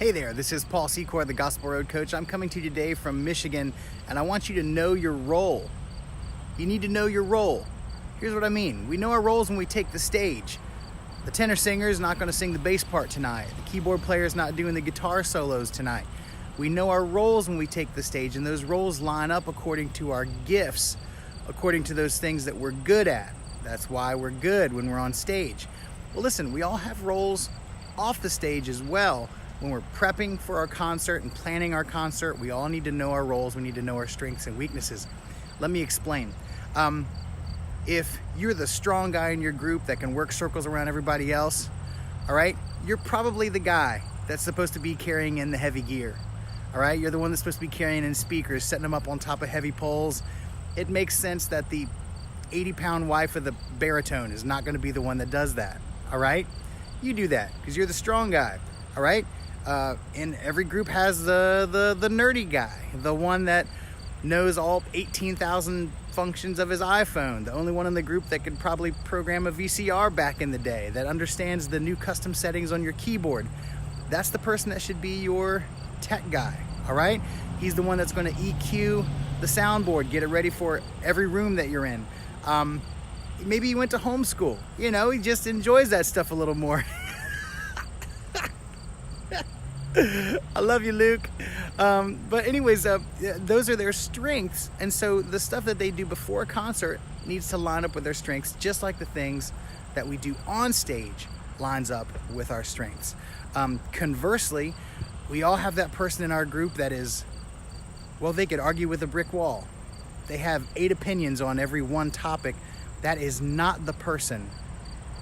Hey there, this is Paul Secord, the Gospel Road Coach. I'm coming to you today from Michigan, and I want you to know your role. You need to know your role. Here's what I mean. We know our roles when we take the stage. The tenor singer is not going to sing the bass part tonight. The keyboard player is not doing the guitar solos tonight. We know our roles when we take the stage, and those roles line up according to our gifts, according to those things that we're good at. That's why we're good when we're on stage. Well, listen, we all have roles off the stage as well. When we're prepping for our concert and planning our concert, we all need to know our roles. We need to know our strengths and weaknesses. Let me explain. If you're the strong guy in your group that can work circles around everybody else, all right, you're probably the guy that's supposed to be carrying in the heavy gear. All right, you're the one that's supposed to be carrying in speakers, setting them up on top of heavy poles. It makes sense that the 80-pound wife of the baritone is not going to be the one that does that. All right, you do that because you're the strong guy. All right. And every group has the nerdy guy, the one that knows all 18,000 functions of his iPhone, the only one in the group that could probably program a VCR back in the day, that understands the new custom settings on your keyboard. That's the person that should be your tech guy, all right? He's the one that's going to EQ the soundboard, get it ready for every room that you're in. Maybe he went to homeschool, he just enjoys that stuff a little more. I love you, Luke. But anyways, those are their strengths. And so the stuff that they do before a concert needs to line up with their strengths, just like the things that we do on stage lines up with our strengths. Conversely, we all have that person in our group that is, well, they could argue with a brick wall. They have 8 opinions on every one topic. That is not the person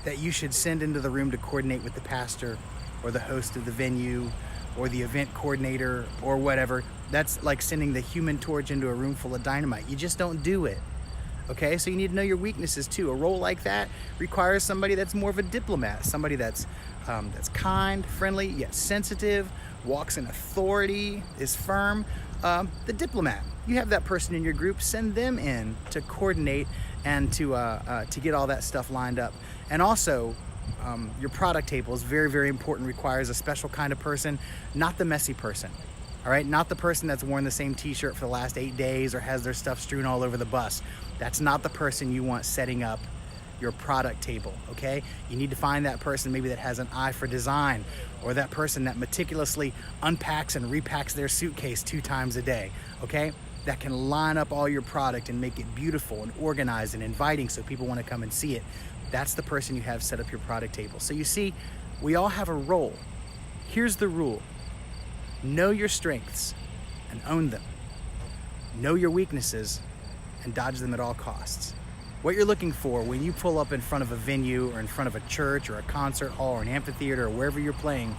that you should send into the room to coordinate with the pastor or the host of the venue or the event coordinator or whatever. That's like sending the Human Torch into a room full of dynamite. You just don't do it. Okay, so you need to know your weaknesses too. A role like that requires somebody that's more of a diplomat, somebody that's kind, friendly, yet sensitive, walks in authority, is firm. The diplomat. You have that person in your group. Send them in to coordinate and to get all that stuff lined up. And also, your product table is very, very important, requires a special kind of person, not the messy person, all right? Not the person that's worn the same t-shirt for the last 8 days or has their stuff strewn all over the bus. That's not the person you want setting up your product table, okay? You need to find that person maybe that has an eye for design, or that person that meticulously unpacks and repacks their suitcase 2 times a day, okay? That can line up all your product and make it beautiful and organized and inviting so people want to come and see it. That's the person you have set up your product table. So you see, we all have a role. Here's the rule. Know your strengths and own them. Know your weaknesses and dodge them at all costs. What you're looking for when you pull up in front of a venue or in front of a church or a concert hall or an amphitheater or wherever you're playing,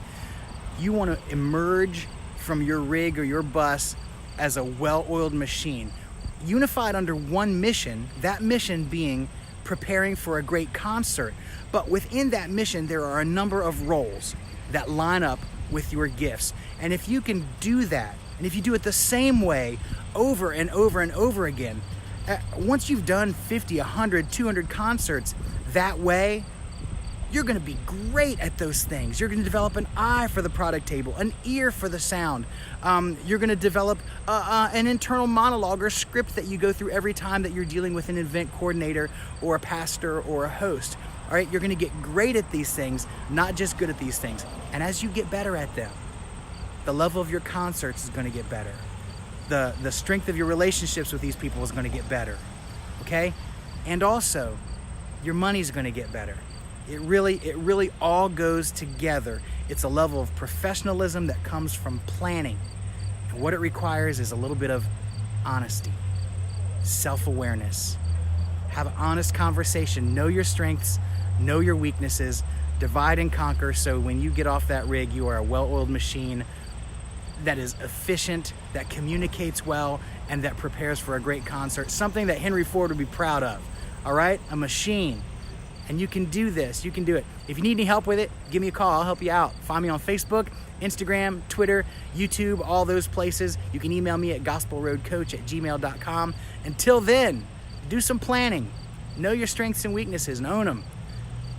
you want to emerge from your rig or your bus as a well-oiled machine, unified under one mission, that mission being preparing for a great concert. But within that mission, there are a number of roles that line up with your gifts. And if you can do that, and if you do it the same way over and over and over again, once you've done 50, 100, 200 concerts that way, you're going to be great at those things. You're going to develop an eye for the product table, an ear for the sound. You're going to develop an internal monologue or script that you go through every time that you're dealing with an event coordinator or a pastor or a host. All right, you're going to get great at these things, not just good at these things. And as you get better at them, the level of your concerts is going to get better. The strength of your relationships with these people is going to get better. Okay? And also, your money's going to get better. It really all goes together. It's a level of professionalism that comes from planning. And what it requires is a little bit of honesty, self-awareness. Have an honest conversation. Know your strengths, know your weaknesses, divide and conquer, so when you get off that rig, you are a well-oiled machine that is efficient, that communicates well, and that prepares for a great concert. Something that Henry Ford would be proud of. All right? A machine. And you can do this. You can do it. If you need any help with it, give me a call. I'll help you out. Find me on Facebook, Instagram, Twitter, YouTube, all those places. You can email me at gospelroadcoach@gmail.com. Until then, do some planning. Know your strengths and weaknesses and own them.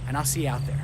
And I'll see you out there.